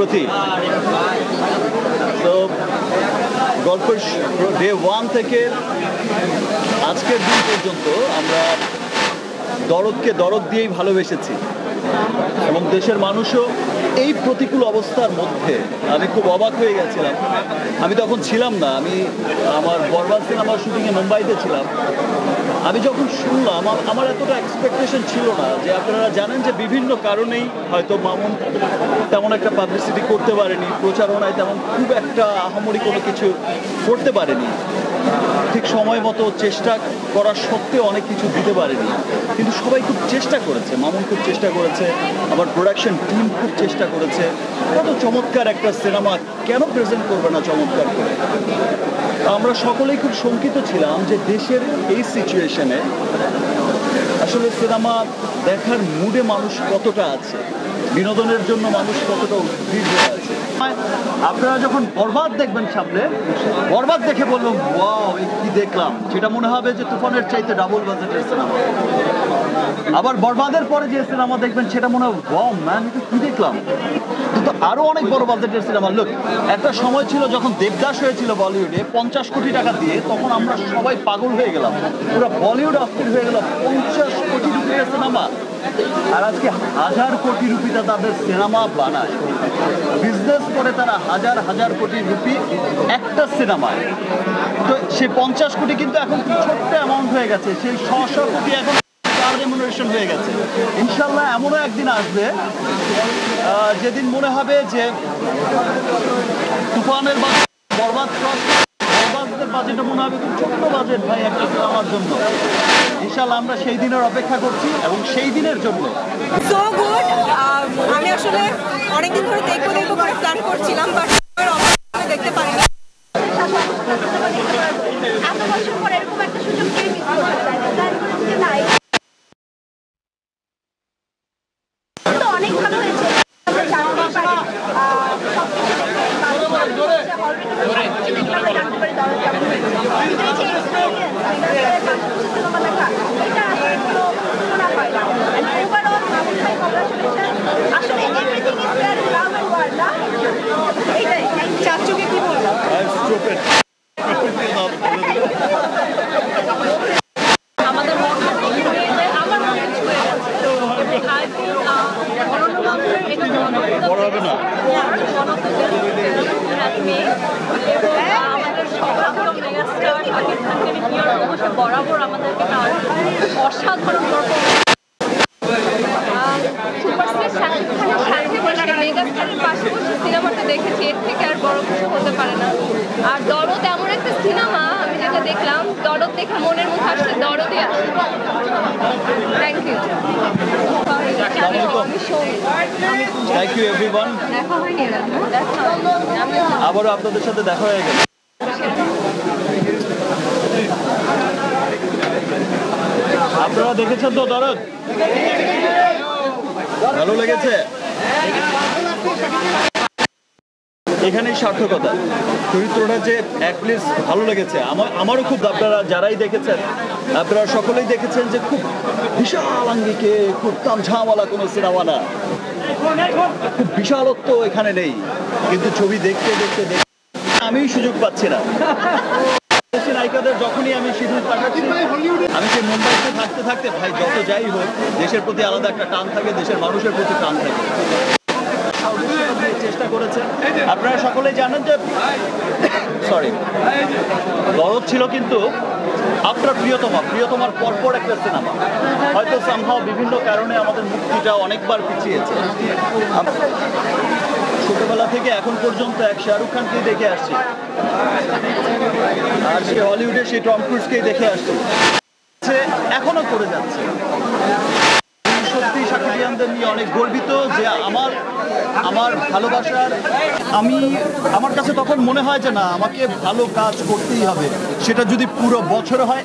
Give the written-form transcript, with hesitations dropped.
প্রতি। তো গল্পের ডে 1 থেকে আজকের দিন পর্যন্ত আমরা দরদকে দরদ দিয়েই ভালোবেসেছি এবং দেশের মানুষও এই প্রতিকূল অবস্থার মধ্যে, আমি খুব অবাক হয়ে গেছিলাম। আমি তখন ছিলাম না, আমি আমার বরবাদ সিনেমার শুটিংয়ে মুম্বাইতে ছিলাম। আমি যখন শুনলাম, আমার এতটা এক্সপেকটেশন ছিল না। যে আপনারা জানেন যে বিভিন্ন কারণেই হয়তো মামুন তেমন একটা পাবলিসিটি করতে পারেনি, প্রচারণায় তেমন খুব একটা আহামরি কোনো কিছু করতে পারেনি, ঠিক সময় মতো চেষ্টা করা সত্ত্বেও অনেক কিছু দিতে পারেনি। কিন্তু সবাই খুব চেষ্টা করেছে, মামুন খুব চেষ্টা করেছে, আমার প্রোডাকশন টিম খুব চেষ্টা করেছে। কত চমৎকার একটা সিনেমা, কেন প্রেজেন্ট করবে না চমৎকার করে? আমরা সকলেই খুব শঙ্কিত ছিলাম যে দেশের এই সিচুয়েশনে আসলে সিনেমা দেখার মুডে মানুষ কতটা আছে, বিনোদনের জন্য মানুষ কতটা উদ্গ্রীব হয়ে আছে। আপনারা যখন বরবাদ দেখবেন সামনে, বরবাদ দেখে বললাম ওয়াও কি দেখলাম, সেটা মনে হবে যে তুফানের চাইতে ডাবল বাজেটের সিনেমা। আবার বরবাদের পরে যে সিনেমা দেখবেন সেটা মনে হবে ওয়াও ম্যান, এটা কি দেখলাম, কিন্তু আরো অনেক বড় বাজেটের সিনেমা। লোক, একটা সময় ছিল যখন দেবদাস হয়েছিল বলিউডে 50 কোটি টাকা দিয়ে, তখন আমরা সবাই পাগল হয়ে গেলাম, পুরো বলিউড অস্থির হয়ে গেল। 50 কোটি রুপির সিনেমা, আর আজকে 1000 কোটি রুপিটা তাদের সিনেমা বানায়, বিজনেস করে তারা হাজার হাজার কোটি রুপি একটা সিনেমায়। তো সে 50 কোটি কিন্তু এখন ছোট্ট অ্যামাউন্ট হয়ে গেছে, সেই 100 কোটি এখন রেমুনারেশন হয়ে গেছে। ইনশাল্লাহ এমনও একদিন আসবে যেদিন মনে হবে যে তুফানের বরবাদের বাজেটটা মনে হবে খুব ছোট্ট বাজেট ভাই একটা সিনেমার জন্য। ইনশাল্লাহ আমরা সেই দিনের অপেক্ষা করছি এবং সেই দিনের জন্য সো গুড। আমি আসলে অনেকদিন ধরে দেখবো করে প্ল্যান করছিলাম, বাট দেখতে পারি না। অনেক ভালো হয়েছে। চাচুকে কি বললাম? আমাদের বরাবর আমাদেরকে তার অসাধারণ সিনেমাটা দেখেছি, এর থেকে আর বড় কিছু হতে পারে না। আর দরদ এমন একটা সিনেমা, আমি যেটা দেখলাম, দরদ দেখে মনের মুখে আসলে দরদই আসে। Thank you. Thank you everyone. দেখা হয়নি, আবারও আপনাদের সাথে দেখা হয়ে গেল। আপনারা দেখেছেন তো দরদ? ভালো লেগেছে? এখানেই সার্থকতা, চরিত্রটা যে অ্যাটলিস্ট ভালো লেগেছে। আমারও খুব, আপনারা যারাই দেখেছেন আপনারা সকলেই দেখেছেন যে খুব বিশাল আঙ্গিকে, খুব তামঝামওয়ালা কোনো সিনেমা না, খুব বিশালত্ব এখানে নেই। কিন্তু ছবি দেখতে দেখতে দেখতে আমিই সুযোগ পাচ্ছি না। নায়িকাদের যখনই আমি শিডিউল পাঠাচ্ছি, আমি যে মুম্বাইতে থাকতে থাকতে ভাই যত যাই হোক, দেশের প্রতি আলাদা একটা টান থাকে, দেশের মানুষের প্রতি টান থাকে। চেষ্টা করেছেন, আপনারা সকলেই জানেন যে দরদ ছিল কিন্তু আপনার প্রিয়তমার পরপর একটা সিনেমা। হয়তো সামহাও বিভিন্ন কারণে আমাদের মুক্তিটা অনেকবার পিছিয়েছে। ছোটবেলা থেকে এখন পর্যন্ত এক শাহরুখ খানকেই দেখে আসছি, আর সে হলিউডে সেই টম ক্রুজকেই দেখে আসছি, এখনো করে যাচ্ছে। সত্যি সাকিবিয়ানদের নিয়ে অনেক গর্বিত যে আমার ভালোবাসার, আমার কাছে তখন মনে হয় যে না, আমাকে ভালো কাজ করতেই হবে, সেটা যদি পুরো বছর হয়।